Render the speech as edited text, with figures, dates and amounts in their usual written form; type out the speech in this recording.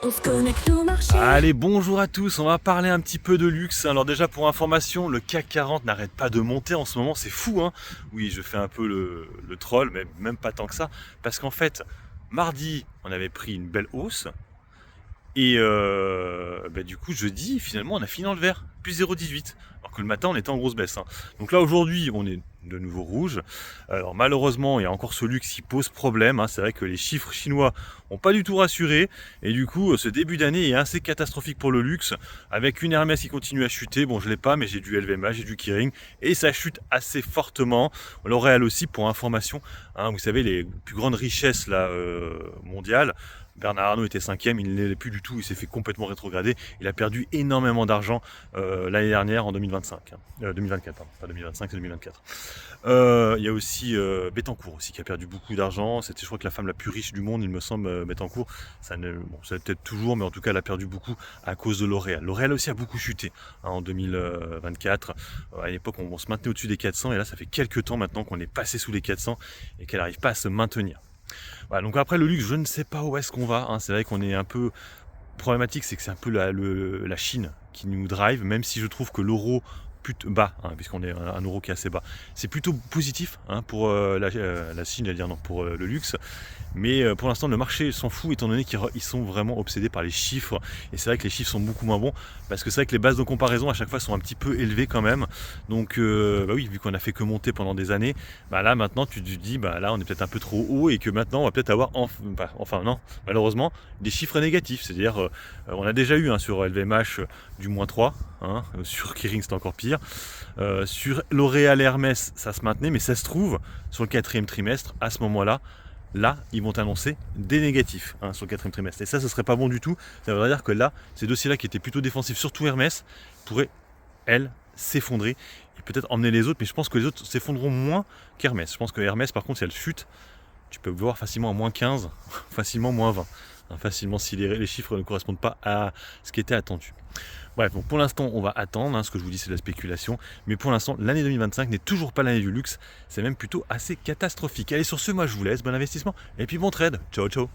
On se connecte au marché. Allez, bonjour à tous, on va parler un petit peu de luxe. Alors déjà pour information, le CAC 40 n'arrête pas de monter en ce moment, c'est fou hein. Oui, je fais un peu le troll, mais même pas tant que ça. Parce qu'en fait, mardi, on avait pris une belle hausse. Et du coup, jeudi, finalement, on a fini dans le vert, plus 0,18. Alors que le matin, on était en grosse baisse. Hein. Donc là, aujourd'hui, on est de nouveau rouge. Alors malheureusement, il y a encore ce luxe qui pose problème. Hein. C'est vrai que les chiffres chinois n'ont pas du tout rassuré. Et du coup, ce début d'année est assez catastrophique pour le luxe. Avec une Hermès qui continue à chuter. Bon, je l'ai pas, mais j'ai du LVMH, j'ai du Kering. Et ça chute assez fortement. L'Oréal aussi, pour information. Hein, vous savez, les plus grandes richesses là, mondiales. Bernard Arnault était 5e, il ne l'est plus du tout, il s'est fait complètement rétrograder. Il a perdu énormément d'argent l'année dernière en 2025. 2024, pardon, pas 2025, c'est 2024. Il y a aussi Bettencourt aussi qui a perdu beaucoup d'argent. C'était je crois que la femme la plus riche du monde, il me semble, Bettencourt. Ça l'est peut-être toujours, mais en tout cas elle a perdu beaucoup à cause de L'Oréal. L'Oréal aussi a beaucoup chuté hein, en 2024. À l'époque on se maintenait au-dessus des 400 et là ça fait quelques temps maintenant qu'on est passé sous les 400 et qu'elle n'arrive pas à se maintenir. Voilà, donc après le luxe, je ne sais pas où est-ce qu'on va. Hein. C'est vrai qu'on est un peu problématique, c'est que c'est un peu la Chine qui nous drive, même si je trouve que l'euro pute bas, hein, puisqu'on est un euro qui est assez bas. C'est plutôt positif hein, pour la Chine, j'allais dire non, pour le luxe. Mais pour l'instant, le marché s'en fout étant donné qu'ils sont vraiment obsédés par les chiffres. Et c'est vrai que les chiffres sont beaucoup moins bons parce que c'est vrai que les bases de comparaison à chaque fois sont un petit peu élevées quand même. Donc, oui, vu qu'on a fait que monter pendant des années, là maintenant tu te dis, là on est peut-être un peu trop haut et que maintenant on va peut-être avoir, enfin non, malheureusement, des chiffres négatifs. C'est-à-dire, on a déjà eu hein, sur LVMH du -3, hein, sur Kering c'était encore pire. Sur L'Oréal Hermès, ça se maintenait, mais ça se trouve, sur le 4e trimestre, à ce moment-là, ils vont annoncer des négatifs hein, sur le 4e trimestre. Et ça, ce serait pas bon du tout. Ça veut dire que là, ces dossiers-là qui étaient plutôt défensifs, surtout Hermès, pourraient, elles, s'effondrer et peut-être emmener les autres. Mais je pense que les autres s'effondreront moins qu'Hermès. Je pense que Hermès, par contre, si elle chute, tu peux voir facilement à -15, facilement -20. Hein, facilement si les chiffres ne correspondent pas à ce qui était attendu. Bref, donc pour l'instant, on va attendre. Hein, ce que je vous dis, c'est de la spéculation. Mais pour l'instant, l'année 2025 n'est toujours pas l'année du luxe. C'est même plutôt assez catastrophique. Allez, sur ce, moi, je vous laisse. Bon investissement et puis bon trade. Ciao, ciao.